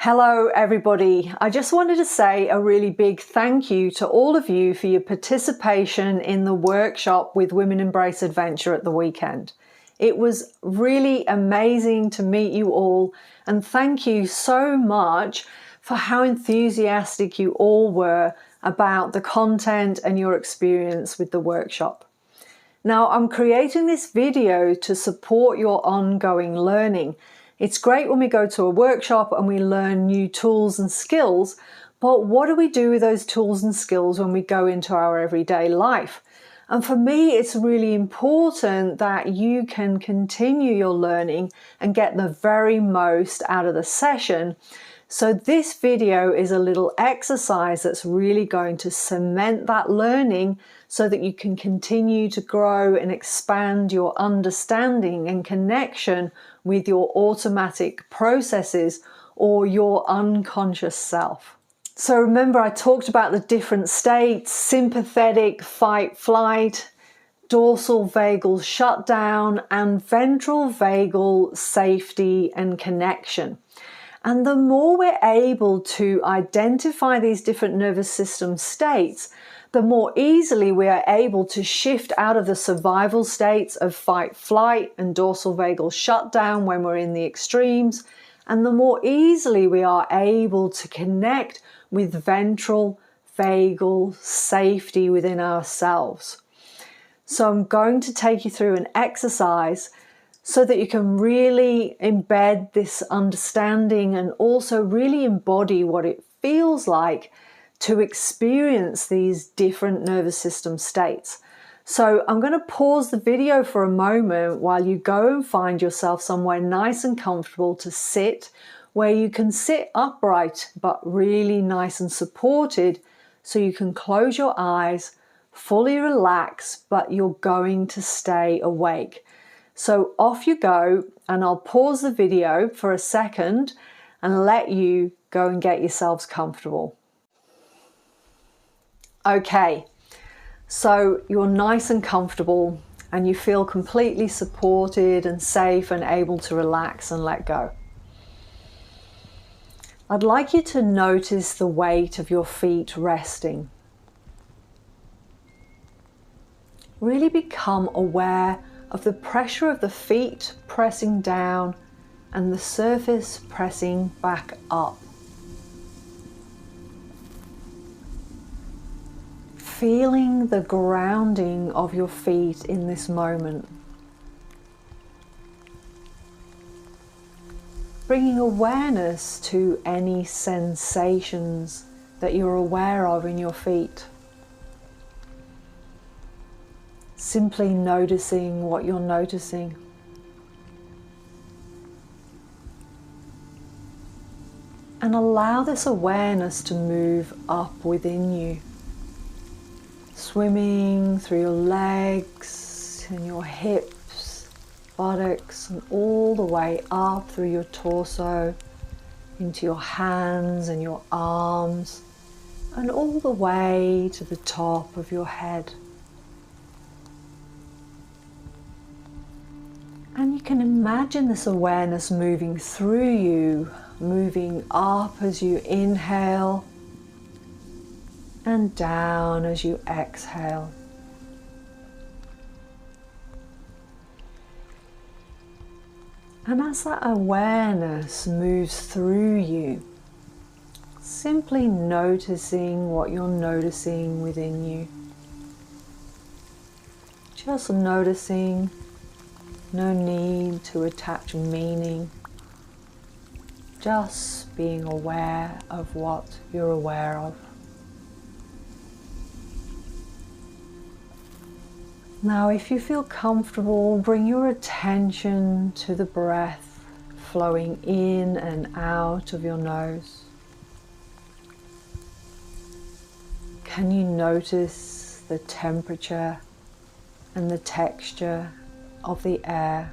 Hello everybody. I just wanted to say a really big thank you to all of you for your participation in the workshop with Women Embrace Adventure at the weekend. It was really amazing to meet you all, and thank you so much for how enthusiastic you all were about the content and your experience with the workshop. Now, I'm creating this video to support your ongoing learning. It's great when we go to a workshop and we learn new tools and skills, but what do we do with those tools and skills when we go into our everyday life? And for me, it's really important that you can continue your learning and get the very most out of the session. So this video is a little exercise that's really going to cement that learning so that you can continue to grow and expand your understanding and connection with your automatic processes or your unconscious self. So remember, I talked about the different states: sympathetic, fight, flight, dorsal vagal shutdown, and ventral vagal safety and connection. And the more we're able to identify these different nervous system states, the more easily we are able to shift out of the survival states of fight, flight, and dorsal vagal shutdown when we're in the extremes, and the more easily we are able to connect with ventral vagal safety within ourselves. So I'm going to take you through an exercise so that you can really embed this understanding and also really embody what it feels like to experience these different nervous system states. So I'm going to pause the video for a moment while you go and find yourself somewhere nice and comfortable to sit, where you can sit upright but really nice and supported, so you can close your eyes, fully relax, but you're going to stay awake. So off you go, and I'll pause the video for a second and let you go and get yourselves comfortable. Okay, so you're nice and comfortable and you feel completely supported and safe and able to relax and let go. I'd like you to notice the weight of your feet resting. Really become aware of the pressure of the feet pressing down and the surface pressing back up. Feeling the grounding of your feet in this moment. Bringing awareness to any sensations that you're aware of in your feet. Simply noticing what you're noticing. And allow this awareness to move up within you, swimming through your legs and your hips, buttocks, and all the way up through your torso, into your hands and your arms, and all the way to the top of your head. And you can imagine this awareness moving through you, moving up as you inhale and down as you exhale. And as that awareness moves through you, simply noticing what you're noticing within you. Just noticing. No need to attach meaning, just being aware of what you're aware of. Now, if you feel comfortable, bring your attention to the breath flowing in and out of your nose. Can you notice the temperature and the texture of the air?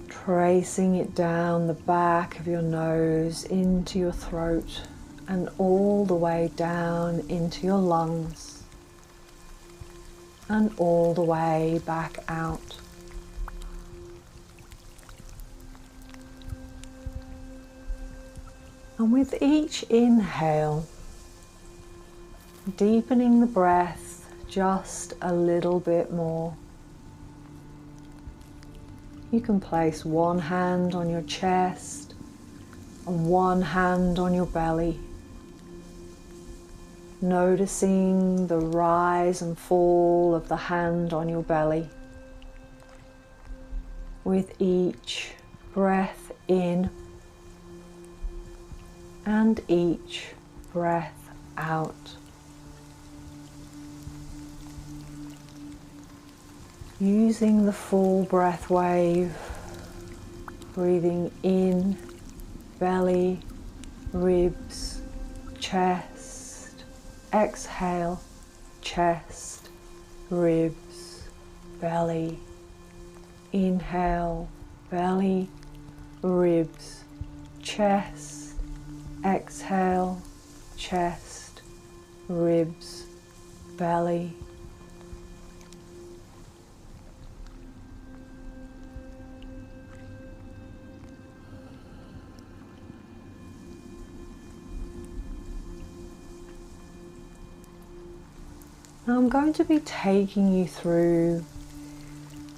Tracing it down the back of your nose into your throat and all the way down into your lungs and all the way back out. And with each inhale, deepening the breath just a little bit more. You can place one hand on your chest and one hand on your belly, noticing the rise and fall of the hand on your belly. With each breath in and each breath out. Using the full breath wave, breathing in, belly, ribs, chest, exhale, chest, ribs, belly, inhale, belly, ribs, chest, exhale, chest, ribs, belly. Now I'm going to be taking you through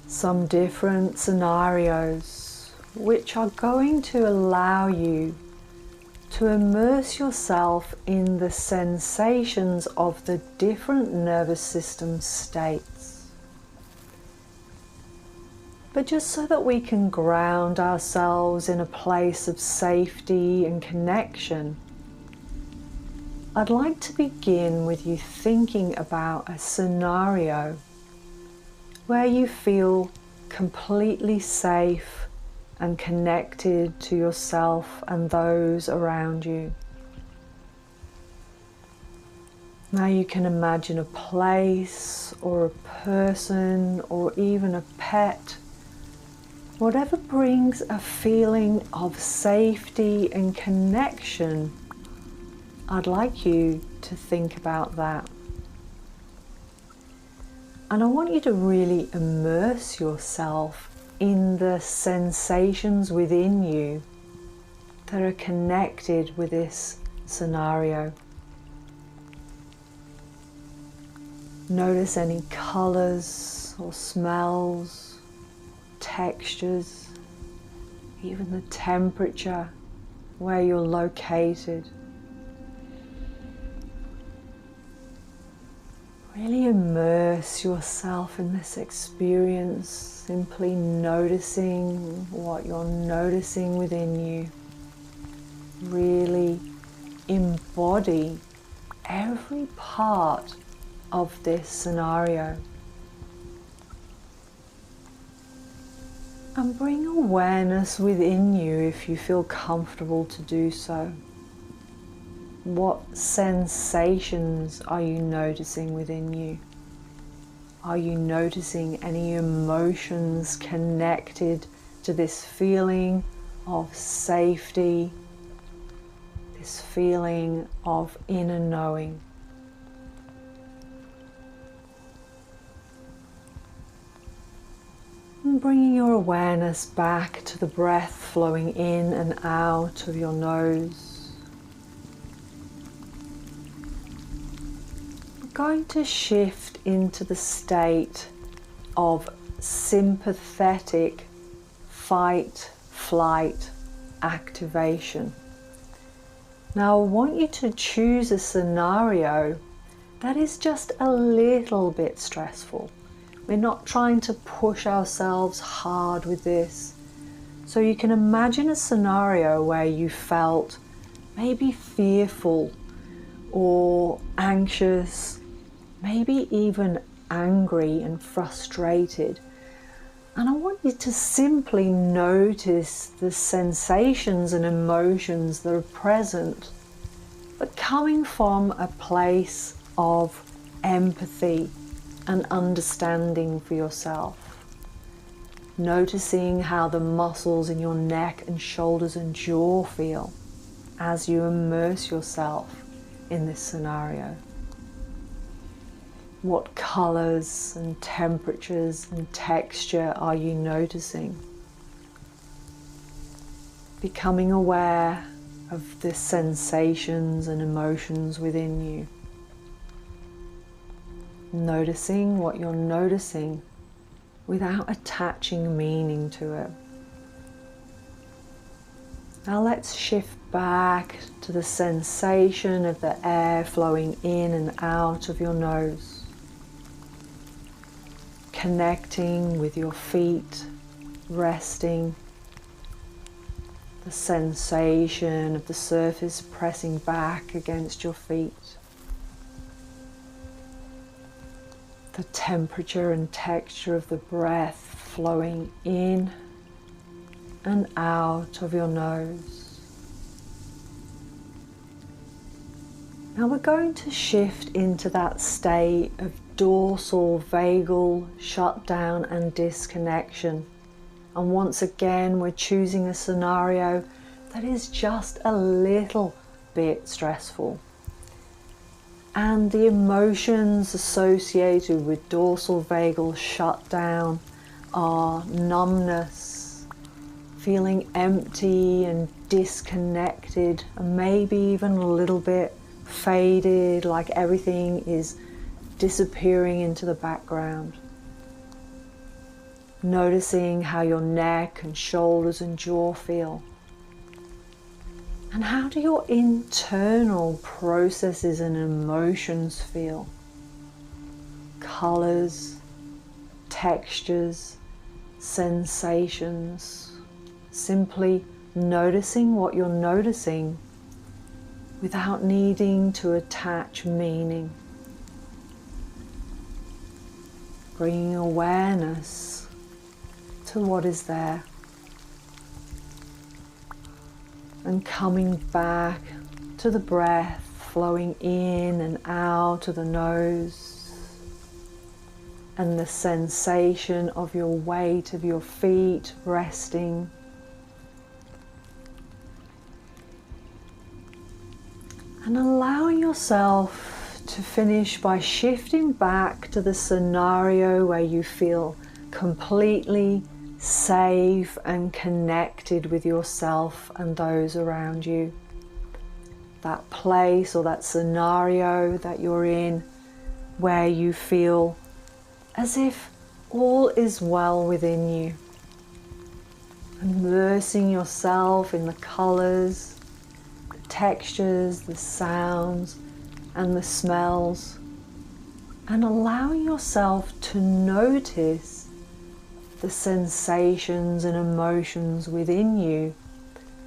some different scenarios which are going to allow you to immerse yourself in the sensations of the different nervous system states. But just so that we can ground ourselves in a place of safety and connection, I'd like to begin with you thinking about a scenario where you feel completely safe and connected to yourself and those around you. Now you can imagine a place or a person or even a pet, whatever brings a feeling of safety and connection. I'd like you to think about that. And I want you to really immerse yourself in the sensations within you that are connected with this scenario. Notice any colors or smells, textures, even the temperature where you're located. Really immerse yourself in this experience, simply noticing what you're noticing within you. Really embody every part of this scenario. And bring awareness within you if you feel comfortable to do so. What sensations are you noticing within you? Are you noticing any emotions connected to this feeling of safety, this feeling of inner knowing? And bringing your awareness back to the breath flowing in and out of your nose. Going to shift into the state of sympathetic fight, flight activation. Now I want you to choose a scenario that is just a little bit stressful. We're not trying to push ourselves hard with this. So you can imagine a scenario where you felt maybe fearful or anxious, maybe even angry and frustrated. And I want you to simply notice the sensations and emotions that are present, but coming from a place of empathy and understanding for yourself. Noticing how the muscles in your neck and shoulders and jaw feel as you immerse yourself in this scenario. What colors and temperatures and texture are you noticing? Becoming aware of the sensations and emotions within you. Noticing what you're noticing without attaching meaning to it. Now let's shift back to the sensation of the air flowing in and out of your nose, connecting with your feet, resting, the sensation of the surface pressing back against your feet, the temperature and texture of the breath flowing in and out of your nose. Now we're going to shift into that state of dorsal vagal shutdown and disconnection. And once again, we're choosing a scenario that is just a little bit stressful. And the emotions associated with dorsal vagal shutdown are numbness, feeling empty and disconnected, and maybe even a little bit faded, like everything is disappearing into the background. Noticing how your neck and shoulders and jaw feel. And how do your internal processes and emotions feel? Colors, textures, sensations. Simply noticing what you're noticing without needing to attach meaning. Bringing awareness to what is there. And coming back to the breath flowing in and out of the nose, and the sensation of your weight of your feet resting. And allowing yourself to finish by shifting back to the scenario where you feel completely safe and connected with yourself and those around you. That place or that scenario that you're in where you feel as if all is well within you. Immersing yourself in the colors, the textures, the sounds, and the smells, and allowing yourself to notice the sensations and emotions within you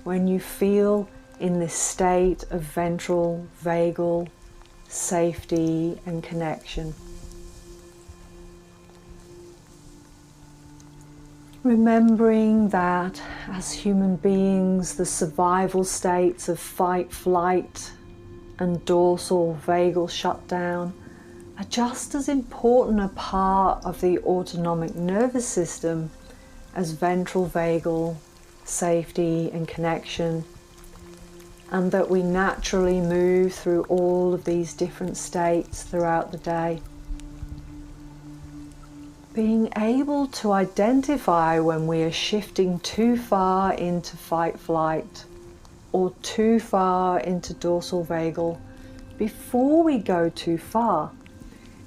when you feel in this state of ventral vagal safety and connection. Remembering that as human beings, the survival states of fight, flight, and dorsal vagal shutdown are just as important a part of the autonomic nervous system as ventral vagal safety and connection, and that we naturally move through all of these different states throughout the day. Being able to identify when we are shifting too far into fight flight or too far into dorsal vagal before we go too far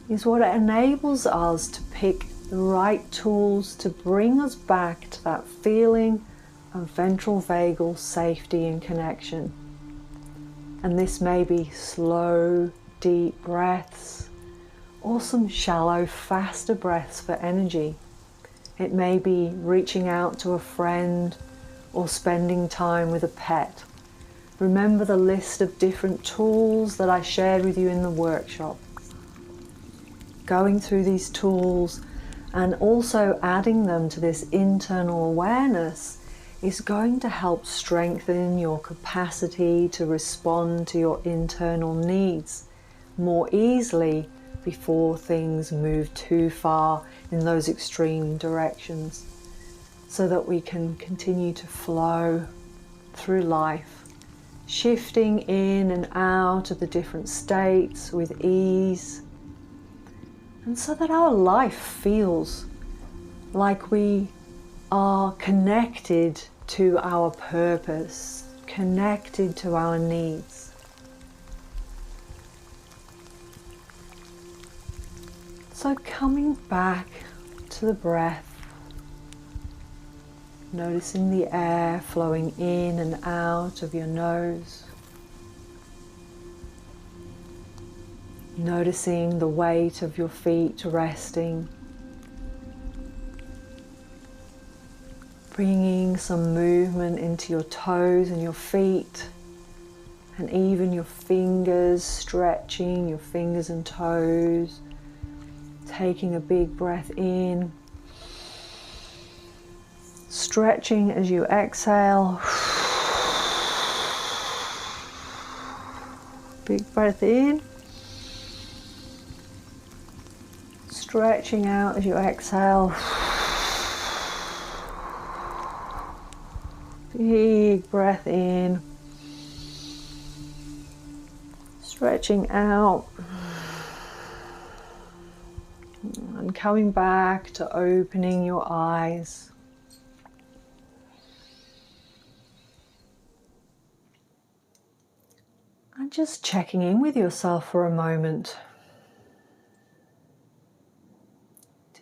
is what enables us to pick the right tools to bring us back to that feeling of ventral vagal safety and connection. And this may be slow, deep breaths, or some shallow, faster breaths for energy. It may be reaching out to a friend or spending time with a pet. Remember the list of different tools that I shared with you in the workshop. Going through these tools and also adding them to this internal awareness is going to help strengthen your capacity to respond to your internal needs more easily before things move too far in those extreme directions, so that we can continue to flow through life, shifting in and out of the different states with ease, and so that our life feels like we are connected to our purpose, connected to our needs. So coming back to the breath, noticing the air flowing in and out of your nose. Noticing the weight of your feet resting. Bringing some movement into your toes and your feet. And even your fingers, stretching your fingers and toes. Taking a big breath in. Stretching as you exhale. Big breath in. Stretching out as you exhale. Big breath in. Stretching out. And coming back to opening your eyes. And just checking in with yourself for a moment.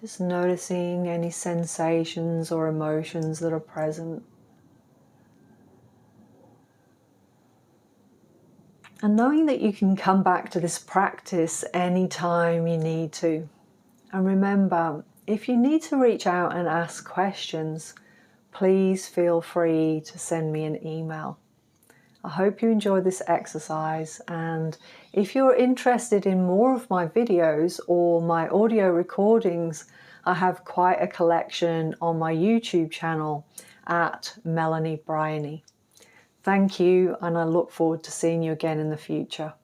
Just noticing any sensations or emotions that are present. And knowing that you can come back to this practice anytime you need to. And remember, if you need to reach out and ask questions, please feel free to send me an email. I hope you enjoyed this exercise, and if you're interested in more of my videos or my audio recordings, I have quite a collection on my YouTube channel at Melanie Bryony. Thank you, and I look forward to seeing you again in the future.